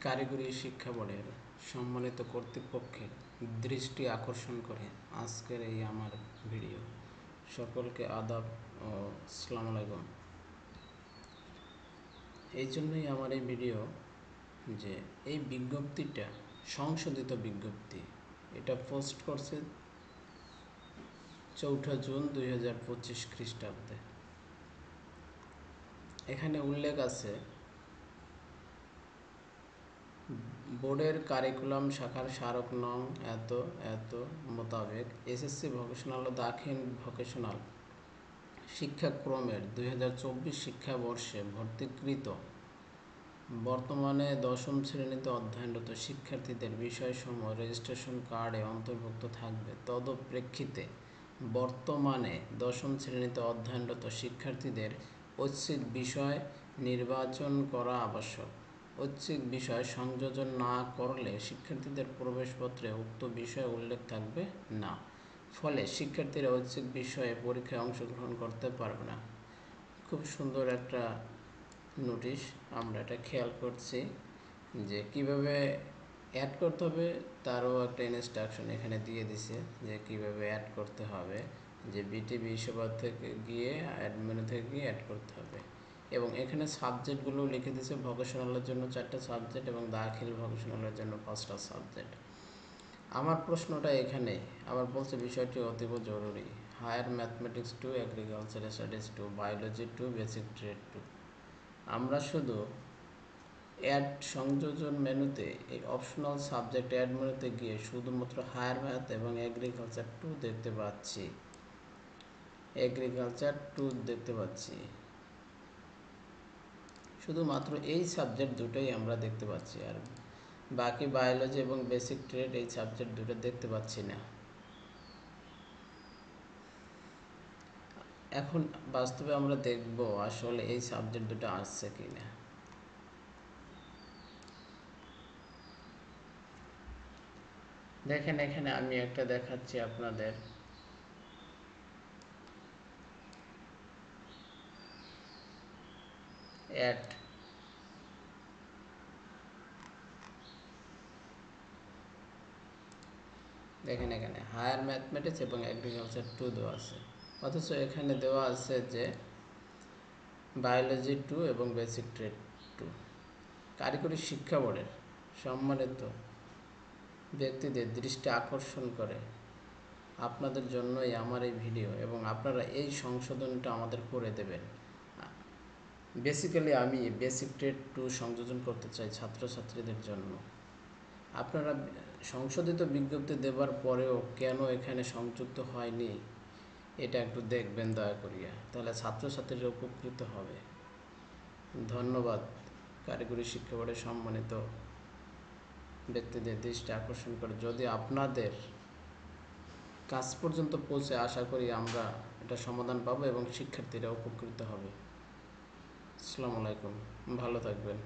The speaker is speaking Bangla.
কারিগরি শিক্ষা বোর্ডের সম্মানিত কর্তৃপক্ষের দৃষ্টি আকর্ষণ করে আজকের এই আমার ভিডিও। সকলকে আদাব ও আসসালামু আলাইকুম। এই জন্যই আমার এই ভিডিও যে এই বিজ্ঞপ্তিটা সংশোধিত বিজ্ঞপ্তি, এটা পোস্ট করছে 4 জুন 2025 খ্রিস্টাব্দে। এখানে উল্লেখ আছে বোর্ডের কারিকুলাম শাখার স্মারক নং এত এত মোতাবেক এসএসসি ভোকেশনাল ও দাখিল ভোকেশনাল শিক্ষাক্রমের 2024 শিক্ষাবর্ষে ভর্তিকৃত বর্তমানে দশম শ্রেণীতে অধ্যয়নরত শিক্ষার্থীদের বিষয়সমূহ রেজিস্ট্রেশন কার্ডে অন্তর্ভুক্ত থাকবে। তদপ্রেক্ষিতে বর্তমানে দশম শ্রেণীতে অধ্যয়নরত শিক্ষার্থীদের ঐচ্ছিক বিষয় নির্বাচন করা আবশ্যক। ঐচ্ছিক বিষয় সংযোজন না করলে শিক্ষার্থীদের প্রবেশপত্রে উক্ত বিষয় উল্লেখ থাকবে না, ফলে শিক্ষার্থীরা ঐচ্ছিক বিষয়ে পরীক্ষায় অংশগ্রহণ করতে পারবে না। খুব সুন্দর একটা নোটিশ। আমরা এটা খেয়াল করছি যে কিভাবে অ্যাড করতে হবে, তারও একটা ইনস্ট্রাকশন এখানে দিয়ে দিছে যে কিভাবে অ্যাড করতে হবে, যে বিটিভি সেবা থেকে গিয়ে অ্যাড মেনু থেকে গিয়ে অ্যাড করতে হবে। এবং এখানে সাবজেক্টগুলো লিখে দিয়েছে, ভোকেশনালের জন্য 4টা সাবজেক্ট এবং দাখিল ভোকেশনালের জন্য 5টা সাবজেক্ট। আমার প্রশ্নটা এখানে আবার বলছে বিষয়টি অতীব জরুরি। Higher mathematics 2, agriculture studies 2, biology 2, basic trade 2। আমরা শুধু অ্যাড সংযোজন মেনুতে এই অপশনাল সাবজেক্ট অ্যাড মেনুতে গিয়ে শুধুমাত্র হায়ার ম্যাথ এবং এগ্রিকালচার 2 দেখতে পাচ্ছি। এগ্রিকালচার 2 দেখতে পাচ্ছি, শুধুমাত্র এই সাবজেক্ট দুটোই আমরা দেখতে পাচ্ছি, আর বাকি বায়োলজি এবং বেসিক ট্রেড এই সাবজেক্ট দুটো দেখতে পাচ্ছি না। এখন বাস্তবে আমরা দেখব আসলে এই সাবজেক্ট দুটো আসছে কিনা। দেখেন এখানে আমি একটা দেখাচ্ছি আপনাদের। অ্যাড দেখেন এখানে হায়ার ম্যাথমেটিক্স এবং এগ্রিকালচার 2 দেওয়া আছে, অথচ এখানে দেওয়া আছে যে বায়োলজি 2 এবং বেসিক ট্রেড 2। কারিগরি শিক্ষা বোর্ডের সম্মানিত ব্যক্তিদের দৃষ্টি আকর্ষণ করে আপনাদের জন্যই আমার এই ভিডিও, এবং আপনারা এই সংশোধনটা আমাদের করে দেবেন। বেসিক্যালি আমি বেসিক ট্রেড 2 সংযোজন করতে চাই ছাত্রছাত্রীদের জন্য। আপনারা সংশোধিত বিজ্ঞপ্তি দেবার পরেও কেন এখানে সংযুক্ত হয়নি এটা একটু দেখবেন দয়া করিয়া, তাহলে ছাত্রছাত্রীরা উপকৃত হবে। ধন্যবাদ। কারিগরি শিক্ষা বোর্ডের সম্মানিত ব্যক্তিদের দৃষ্টি আকর্ষণ করে যদি আপনাদের কাজ পর্যন্ত পৌঁছে, আশা করি আমরা এটা সমাধান পাবো এবং শিক্ষার্থীরা উপকৃত হবে। আসসালামু আলাইকুম, ভালো থাকবেন।